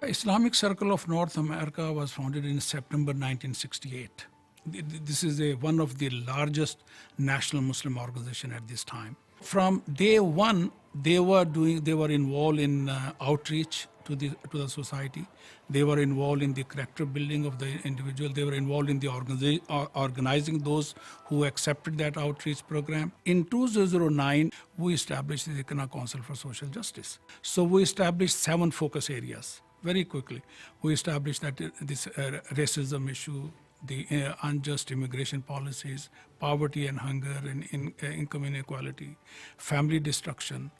Islamic Circle of North America was founded in September 1968. This is one of the largest national Muslim organization at this time. From day one, they were involved in outreach to the society. They were involved in the character building of the individual. They were involved in the organizing those who accepted that outreach program. In 2009, we established the icna Council for Social Justice. So we established 7 focus areas. Very quickly, we established that this racism issue, the unjust immigration policies, poverty and hunger and income inequality, family destruction,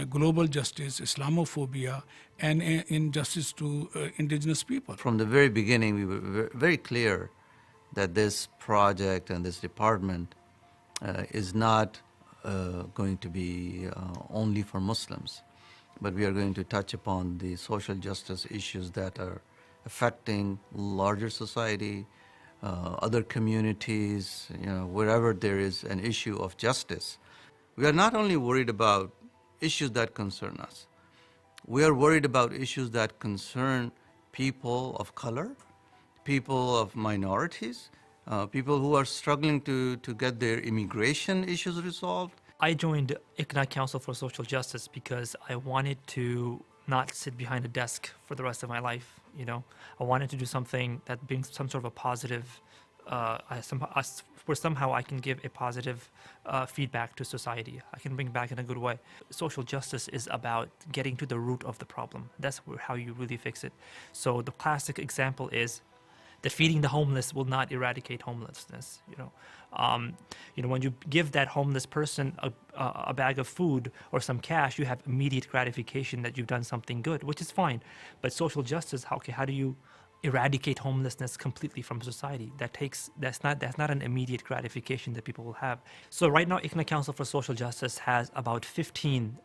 global justice, Islamophobia, and injustice to indigenous people. From the very beginning, we were very clear that this project and this department is not going to be only for Muslims, but we are going to touch upon the social justice issues that are affecting larger society, other communities, wherever there is an issue of justice. We are not only worried about issues that concern us. We are worried about issues that concern people of color, people of minorities, people who are struggling to get their immigration issues resolved. I joined icna Council for Social Justice because I wanted to not sit behind a desk for the rest of my life. I wanted to do something that brings some sort of a positive, where somehow I can give a positive feedback to society. I can bring back in a good way. Social justice is about getting to the root of the problem. That's how you really fix it. So the classic example is that feeding the homeless will not eradicate homelessness. When you give that homeless person a bag of food or some cash, you have immediate gratification that you've done something good, which is fine. But social justice, how do you eradicate homelessness completely from society? That's not an immediate gratification that people will have. So right now, icna Council for Social Justice has about 15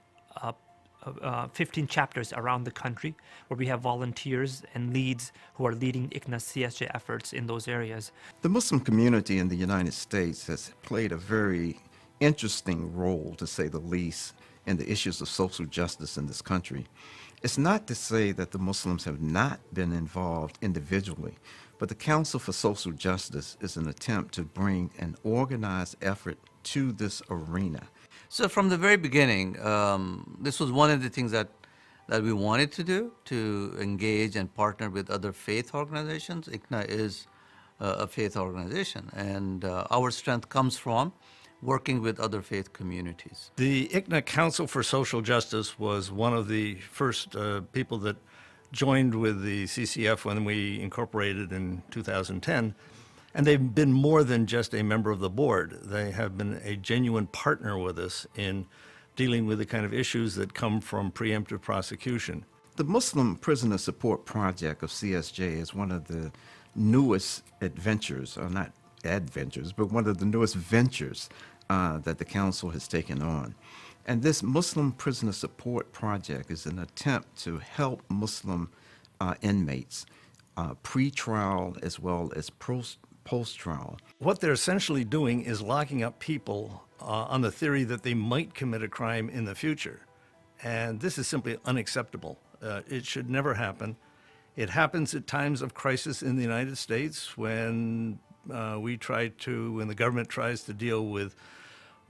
chapters around the country where we have volunteers and leads who are leading icna CSJ efforts in those areas. The Muslim community in the United States has played a very interesting role, to say the least, in the issues of social justice in this country. It's not to say that the Muslims have not been involved individually, but the Council for Social Justice is an attempt to bring an organized effort to this arena. So from the very beginning, this was one of the things that we wanted to do, to engage and partner with other faith organizations. icna is a faith organization, and our strength comes from working with other faith communities. The icna Council for Social Justice was one of the first people that joined with the CCF when we incorporated in 2010. And they've been more than just a member of the board. They have been a genuine partner with us in dealing with the kind of issues that come from preemptive prosecution. The Muslim Prisoner Support Project of CSJ is one of the newest adventures, or not adventures, but one of the newest ventures that the Council has taken on. And this Muslim Prisoner Support Project is an attempt to help Muslim inmates pre-trial as well as post-trial. What they're essentially doing is locking up people on the theory that they might commit a crime in the future. And this is simply unacceptable. It should never happen. It happens at times of crisis in the United States when when the government tries to deal with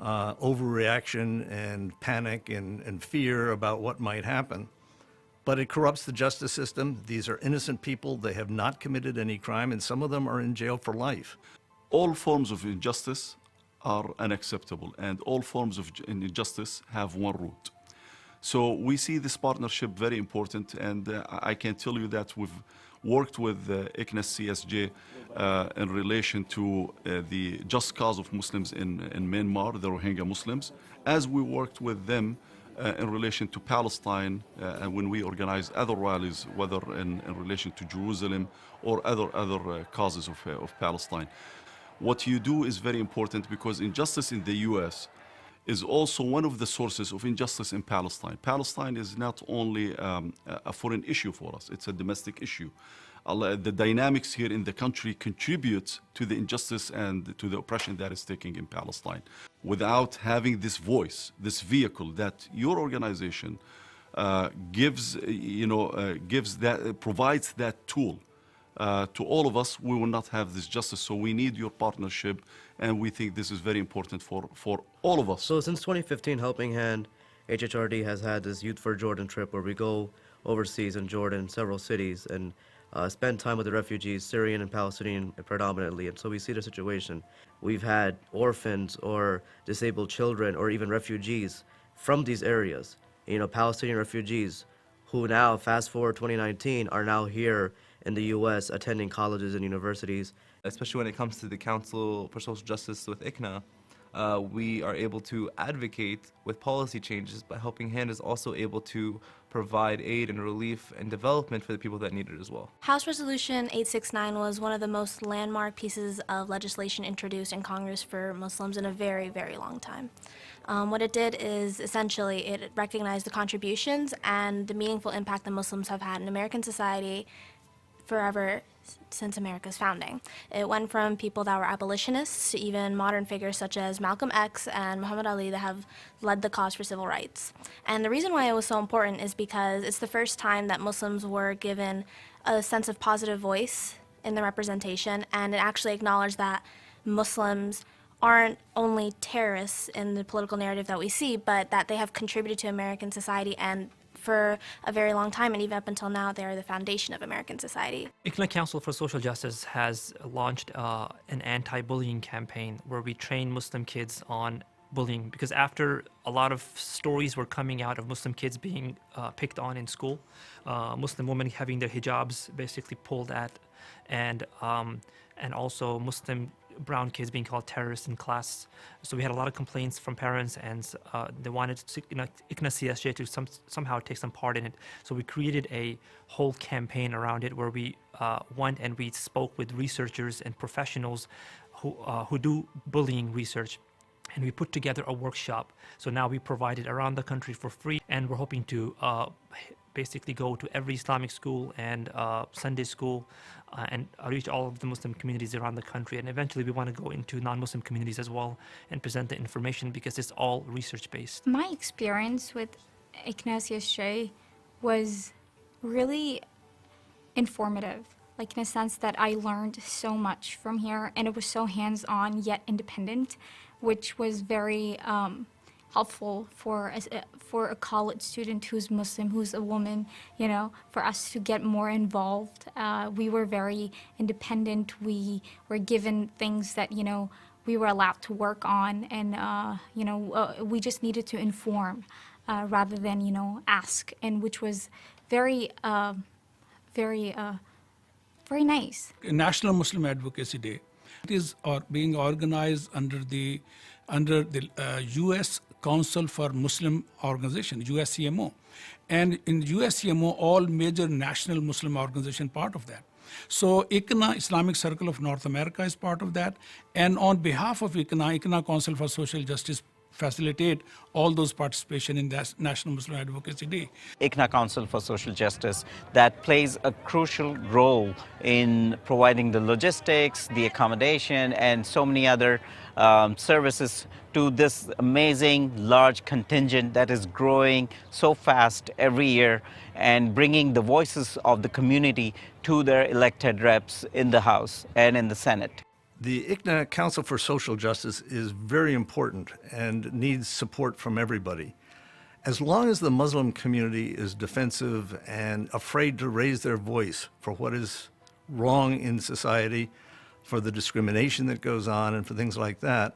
overreaction and panic and fear about what might happen. But it corrupts the justice system. These are innocent people. They have not committed any crime, and some of them are in jail for life. All forms of injustice are unacceptable, and all forms of injustice have one root. So we see this partnership very important, and I can tell you that we've worked with icna CSJ in relation to the just cause of Muslims in Myanmar, the Rohingya Muslims, as we worked with them in relation to Palestine, and when we organize other rallies, whether in relation to Jerusalem or other causes of Palestine. What you do is very important, because injustice in the U.S. is also one of the sources of injustice in Palestine. Palestine is not only a foreign issue for us, it's a domestic issue. The dynamics here in the country contribute to the injustice and to the oppression that is taking in Palestine. Without having this voice, this vehicle that your organization gives that, provides that tool to all of us, we will not have this justice. So we need your partnership, and we think this is very important for all of us. So since 2015, Helping Hand HHRD has had this Youth for Jordan trip where we go overseas in Jordan, several cities, and spend time with the refugees, Syrian and Palestinian predominantly. And so we see the situation. We've had orphans or disabled children or even refugees from these areas, Palestinian refugees who now, fast forward 2019, are now here in the U.S. attending colleges and universities. Especially when it comes to the Council for Social Justice with ICNA, we are able to advocate with policy changes, but Helping Hand is also able to provide aid and relief and development for the people that need it as well. House Resolution 869 was one of the most landmark pieces of legislation introduced in Congress for Muslims in a very, very long time. What it did is essentially it recognized the contributions and the meaningful impact that Muslims have had in American society forever since America's founding. It went from people that were abolitionists to even modern figures such as Malcolm X and Muhammad Ali that have led the cause for civil rights. And the reason why it was so important is because it's the first time that Muslims were given a sense of positive voice in the representation, and it actually acknowledged that Muslims aren't only terrorists in the political narrative that we see, but that they have contributed to American society, and for a very long time, and even up until now, they are the foundation of American society. ICNA Council for Social Justice has launched an anti-bullying campaign where we train Muslim kids on bullying, because after a lot of stories were coming out of Muslim kids being picked on in school, Muslim women having their hijabs basically pulled at, and also Muslim brown kids being called terrorists in class. So we had a lot of complaints from parents, and they wanted ICNA CSJ to somehow take some part in it. So we created a whole campaign around it where we went and we spoke with researchers and professionals who do bullying research. And we put together a workshop. So now we provide it around the country for free, and we're hoping to basically go to every Islamic school and Sunday school and reach all of the Muslim communities around the country. And eventually we want to go into non-Muslim communities as well and present the information, because it's all research-based. My experience with icna CSJ was really informative, like in a sense that I learned so much from here, and it was so hands-on yet independent, which was very helpful for a college student who's Muslim, who's a woman, for us to get more involved. We were very independent. We were given things that, we were allowed to work on, and, we just needed to inform rather than, ask, and which was very, very nice. National Muslim Advocacy Day. It is being organized under the U.S. Council for Muslim Organization, USCMO. And in USCMO, all major national Muslim organization part of that. So ICNA, Islamic Circle of North America, is part of that. And on behalf of ICNA Council for Social Justice facilitate all those participation in that National Muslim Advocacy Day. ICNA Council for Social Justice that plays a crucial role in providing the logistics, the accommodation, and so many other services to this amazing large contingent that is growing so fast every year, and bringing the voices of the community to their elected reps in the House and in the Senate. The ICNA Council for Social Justice is very important and needs support from everybody. As long as the Muslim community is defensive and afraid to raise their voice for what is wrong in society, for the discrimination that goes on and for things like that,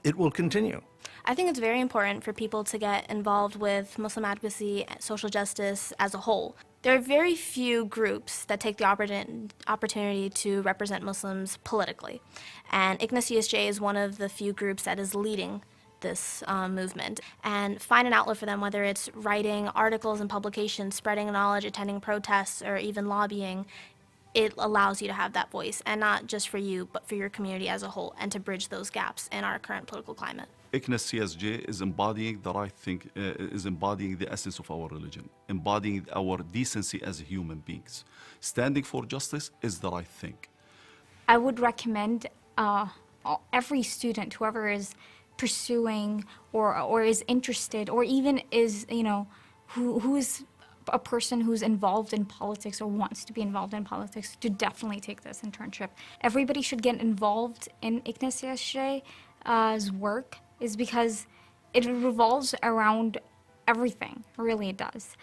it will continue. I think it's very important for people to get involved with Muslim advocacy, social justice as a whole. There are very few groups that take the opportunity to represent Muslims politically, and ICNA CSJ is one of the few groups that is leading this movement, and find an outlet for them, whether it's writing articles and publications, spreading knowledge, attending protests, or even lobbying. It allows you to have that voice, and not just for you, but for your community as a whole, and to bridge those gaps in our current political climate. ICNA CSJ is embodying the essence of our religion, embodying our decency as human beings. Standing for justice is the right thing. I would recommend every student, whoever is pursuing or is interested, or even is, who's a person who's involved in politics or wants to be involved in politics to definitely take this internship. Everybody should get involved in icna CSJ's work, is because it revolves around everything, really it does,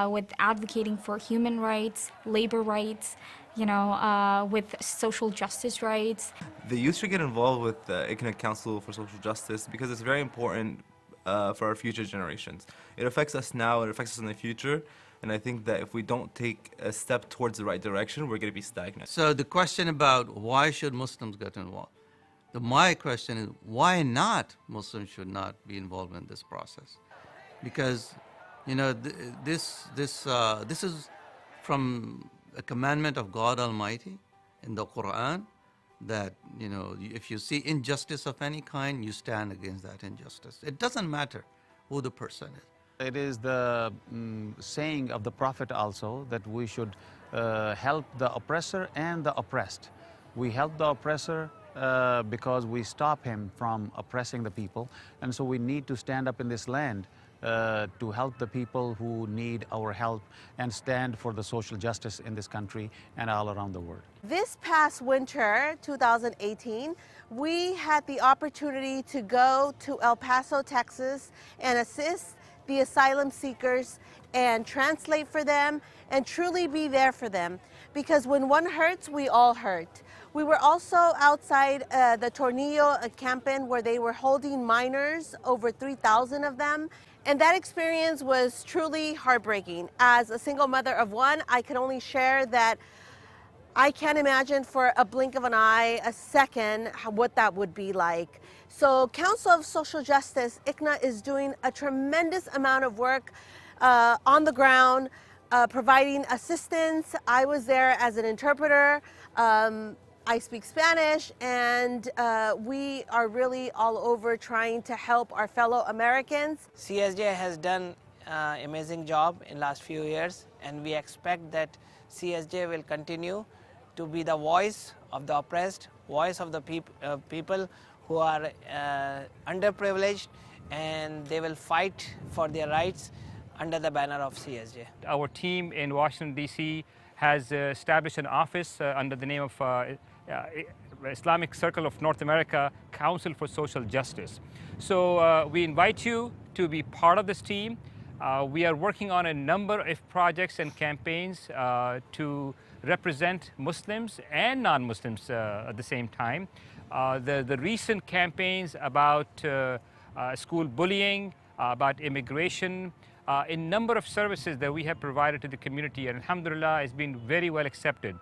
with advocating for human rights, labor rights, with social justice rights. The youth should get involved with the icna Council for Social Justice because it's very important for our future generations. It affects us now, it affects us in the future, and I think that if we don't take a step towards the right direction, we're going to be stagnant. So the question about why should Muslims get involved? My question is why not Muslims should not be involved in this process? Because, this is from a commandment of God Almighty in the Quran that, if you see injustice of any kind, you stand against that injustice. It doesn't matter who the person is. It is the saying of the Prophet also that we should help the oppressor and the oppressed. We help the oppressor because we stop him from oppressing the people, and so we need to stand up in this land to help the people who need our help and stand for the social justice in this country and all around the world. This past winter, 2018, we had the opportunity to go to El Paso, Texas, and assist the asylum seekers and translate for them and truly be there for them. Because when one hurts, we all hurt. We were also outside the Tornillo campus where they were holding minors, over 3,000 of them. And that experience was truly heartbreaking. As a single mother of one, I can only share that I can't imagine for a blink of an eye, a second, what that would be like. So Council of Social Justice, icna, is doing a tremendous amount of work on the ground, providing assistance. I was there as an interpreter. I speak Spanish, and we are really all over trying to help our fellow Americans. CSJ has done an amazing job in last few years, and we expect that CSJ will continue to be the voice of the oppressed, voice of the people who are underprivileged, and they will fight for their rights under the banner of CSJ. Our team in Washington, D.C. has established an office under the name of Islamic Circle of North America Council for Social Justice. So we invite you to be part of this team. We are working on a number of projects and campaigns to represent Muslims and non-Muslims at the same time. The recent campaigns about school bullying, about immigration, a number of services that we have provided to the community, and alhamdulillah, has been very well accepted.